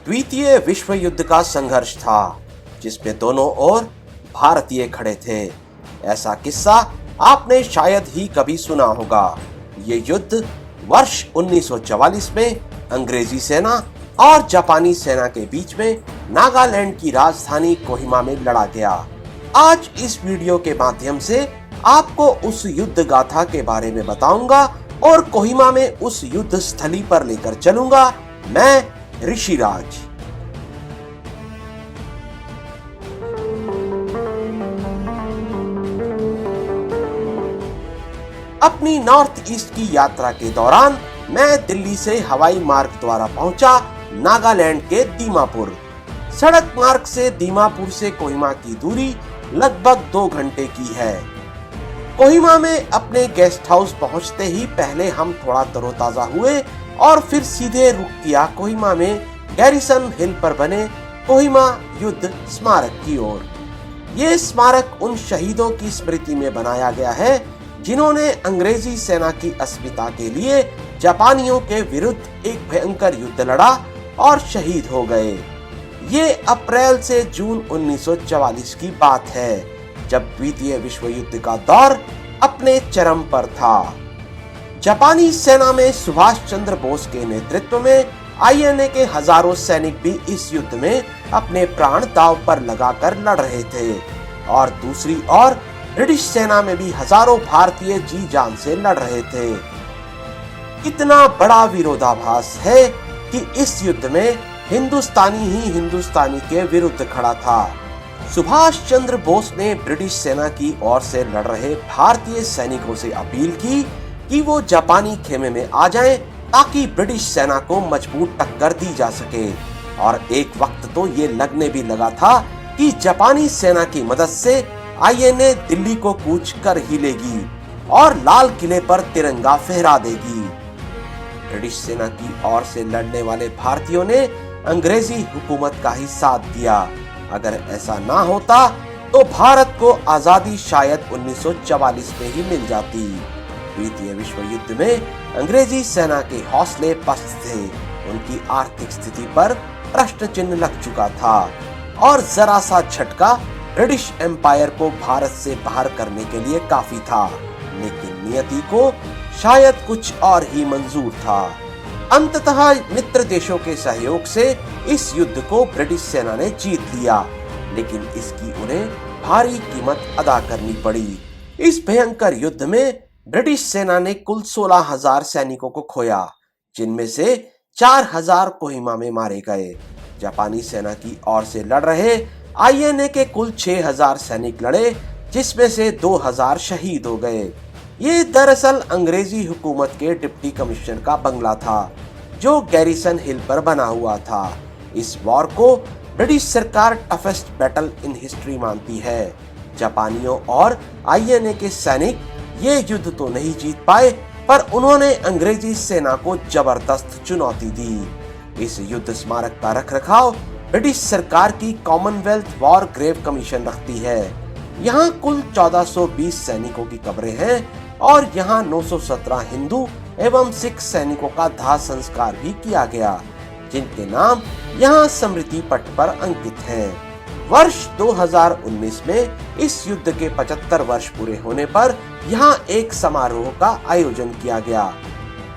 द्वितीय विश्व युद्ध का संघर्ष था जिसमें दोनों ओर भारतीय खड़े थे। ऐसा किस्सा आपने शायद ही कभी सुना होगा। ये युद्ध वर्ष 1944 में अंग्रेजी सेना और जापानी सेना के बीच में नागालैंड की राजधानी कोहिमा में लड़ा गया। आज इस वीडियो के माध्यम से आपको उस युद्ध गाथा के बारे में बताऊंगा और कोहिमा में उस युद्ध स्थली पर लेकर चलूंगा। मैं ऋषिराज। अपनी नॉर्थ ईस्ट की यात्रा के दौरान मैं दिल्ली से हवाई मार्ग द्वारा पहुंचा नागालैंड के दीमापुर। सड़क मार्ग से दीमापुर से कोहिमा की दूरी लगभग 2 घंटे की है। कोहिमा में अपने गेस्ट हाउस पहुंचते ही पहले हम थोड़ा तरोताजा हुए और फिर सीधे रुक किया कोहिमा में गैरिसन हिल पर बने कोहिमा युद्ध स्मारक की ओर। ये स्मारक उन शहीदों की स्मृति में बनाया गया है जिन्होंने अंग्रेजी सेना की अस्मिता के लिए जापानियों के विरुद्ध एक भयंकर युद्ध लड़ा और शहीद हो गए। ये अप्रैल से जून 1944 की बात है, जब द्वितीय विश्व युद्ध का दौर अपने चरम पर था। जापानी सेना में सुभाष चंद्र बोस के नेतृत्व में आईएनए के हजारों सैनिक भी इस युद्ध में अपने प्राण दांव पर लगाकर लड़ रहे थे और दूसरी ओर ब्रिटिश सेना में भी हजारों भारतीय जी जान से लड़ रहे थे। इतना बड़ा विरोधाभास है कि इस युद्ध में हिंदुस्तानी ही हिंदुस्तानी के विरुद्ध खड़ा था। सुभाष चंद्र बोस ने ब्रिटिश सेना की ओर से लड़ रहे भारतीय सैनिकों से अपील की कि वो जापानी खेमे में आ जाएं ताकि ब्रिटिश सेना को मजबूत टक्कर दी जा सके। और एक वक्त तो ये लगने भी लगा था कि जापानी सेना की मदद से आईएनए दिल्ली को कूच कर ही लेगी और लाल किले पर तिरंगा फहरा देगी। ब्रिटिश सेना की ओर से लड़ने वाले भारतीयों ने अंग्रेजी हुकूमत का ही साथ दिया। अगर ऐसा ना होता तो भारत को आजादी शायद 1944 में ही मिल जाती। द्वितीय विश्व युद्ध में अंग्रेजी सेना के हौसले पस्त थे। उनकी आर्थिक स्थिति पर प्रश्न चिन्ह लग चुका था और जरा सा झटका ब्रिटिश एम्पायर को भारत से बाहर करने के लिए काफी था, लेकिन नियति को शायद कुछ और ही मंजूर था। अंततः मित्र देशों के सहयोग से इस युद्ध को ब्रिटिश सेना ने जीत लिया, लेकिन इसकी उन्हें भारी कीमत अदा करनी पड़ी। इस भयंकर युद्ध में ब्रिटिश सेना ने कुल 16,000 सैनिकों को खोया, जिनमें से 4,000 कोहिमा में मारे गए। जापानी सेना की ओर से लड़ रहे आईएनए के कुल 6,000 सैनिक लड़े, जिसमें से 2,000 शहीद हो गए। ये दरअसल अंग्रेजी हुकूमत के डिप्टी कमिश्नर का बंगला था जो गैरिसन हिल पर बना हुआ था। इस वॉर को ब्रिटिश सरकार टफेस्ट बैटल इन हिस्ट्री मानती है। जापानियों और आईएनए के सैनिक ये युद्ध तो नहीं जीत पाए, पर उन्होंने अंग्रेजी सेना को जबरदस्त चुनौती दी। इस युद्ध स्मारक का रखरखाव ब्रिटिश सरकार की कॉमनवेल्थ वॉर ग्रेव कमीशन रखती है। यहाँ कुल 1420 सैनिकों की कब्रें हैं और यहाँ 917 हिंदू एवं सिख सैनिकों का दाह संस्कार भी किया गया, जिनके नाम यहाँ स्मृति पट पर अंकित हैं। वर्ष 2019 में इस युद्ध के 75 वर्ष पूरे होने पर यहाँ एक समारोह का आयोजन किया गया,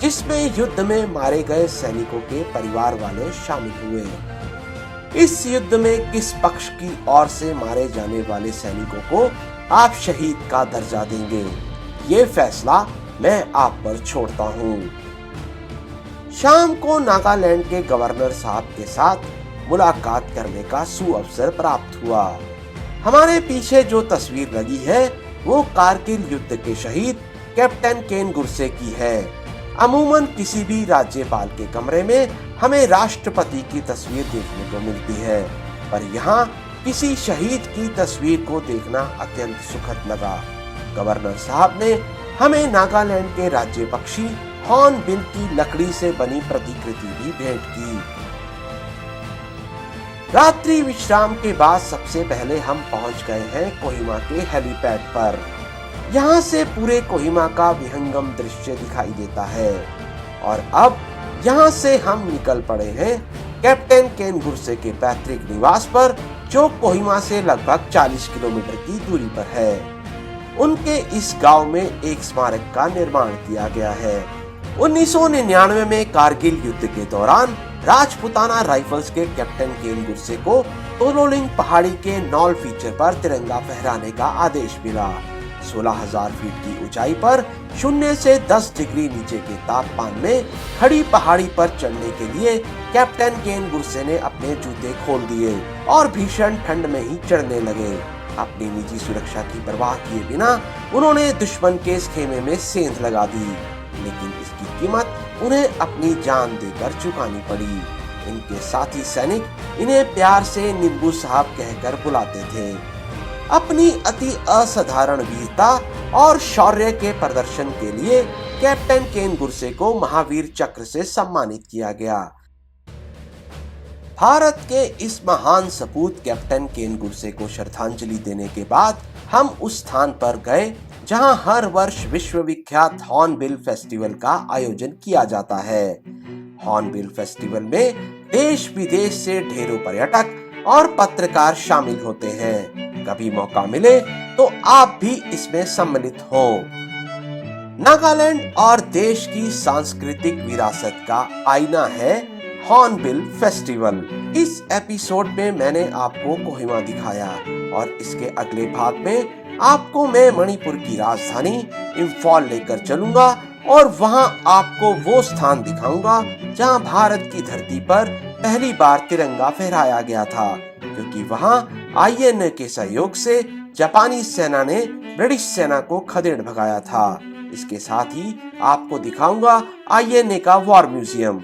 जिसमें युद्ध में मारे गए सैनिकों के परिवार वाले शामिल हुए। इस युद्ध में किस पक्ष की ओर से मारे जाने वाले सैनिकों को आप शहीद का दर्जा देंगे, ये फैसला मैं आप पर छोड़ता हूँ। शाम को नागालैंड के गवर्नर साहब के साथ मुलाकात करने का सुअवसर प्राप्त हुआ। हमारे पीछे जो तस्वीर लगी है वो कारगिल युद्ध के शहीद कैप्टन केन गुरसे की है। अमूमन किसी भी राज्यपाल के कमरे में हमें राष्ट्रपति की तस्वीर देखने को मिलती है, पर यहाँ किसी शहीद की तस्वीर को देखना अत्यंत सुखद लगा। गवर्नर साहब ने हमें नागालैंड के राज्य पक्षी हॉर्नबिल की लकड़ी से बनी प्रतिकृति भी भेंट की। रात्रि विश्राम के बाद सबसे पहले हम पहुंच गए हैं कोहिमा के हेलीपैड पर। यहाँ से पूरे कोहिमा का विहंगम दृश्य दिखाई देता है और अब यहाँ से हम निकल पड़े हैं कैप्टन केन गुरसे के पैतृक निवास पर, जो कोहिमा से लगभग 40 किलोमीटर की दूरी पर है। उनके इस गांव में एक स्मारक का निर्माण किया गया है। 1999 में कारगिल युद्ध के दौरान राजपुताना राइफल्स के कैप्टन केन गुरसे को तोलोलिंग पहाड़ी के नॉल फीचर पर तिरंगा फहराने का आदेश मिला। 16,000 फीट की ऊंचाई पर 0 से 10 डिग्री नीचे के तापमान में खड़ी पहाड़ी पर चढ़ने के लिए कैप्टन केन गुरसे ने अपने जूते खोल दिए और भीषण ठंड में ही चढ़ने लगे। अपनी निजी सुरक्षा की परवाह किए बिना उन्होंने दुश्मन के इस खेमे में सेंध लगा दी, लेकिन इसकी कीमत उन्हें अपनी जान देकर चुकानी पड़ी। इनके साथी सैनिक इन्हें प्यार से नींबू साहब कहकर बुलाते थे। अपनी अति असाधारण वीरता और शौर्य के प्रदर्शन के लिए कैप्टन केन गुरसे को महावीर चक्र से सम्मानित किया गया। भारत के इस महान सपूत कैप्टन केन गुरसे को श्रद्धांजलि देने के बाद हम उस स्थान पर गए जहां हर वर्ष विश्व विख्यात हॉर्नबिल फेस्टिवल का आयोजन किया जाता है। हॉर्नबिल फेस्टिवल में देश विदेश से ढेरों पर्यटक और पत्रकार शामिल होते हैं। कभी मौका मिले तो आप भी इसमें सम्मिलित हो। नागालैंड और देश की सांस्कृतिक विरासत का आईना है हॉर्नबिल फेस्टिवल। इस एपिसोड में मैंने आपको कोहिमा दिखाया और इसके अगले भाग में आपको मैं मणिपुर की राजधानी इम्फॉल लेकर चलूंगा और वहां आपको वो स्थान दिखाऊंगा जहां भारत की धरती पर पहली बार तिरंगा फहराया गया था, क्योंकि वहां आईएनए के सहयोग से जापानी सेना ने ब्रिटिश सेना को खदेड़ भगाया था। इसके साथ ही आपको दिखाऊंगा आईएनए का वॉर म्यूजियम।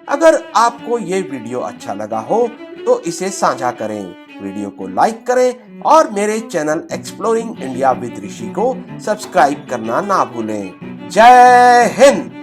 अगर आपको ये वीडियो अच्छा लगा हो तो इसे साझा करें, वीडियो को लाइक करें और मेरे चैनल एक्सप्लोरिंग इंडिया विद ऋषि को सब्सक्राइब करना ना भूलें। जय हिंद।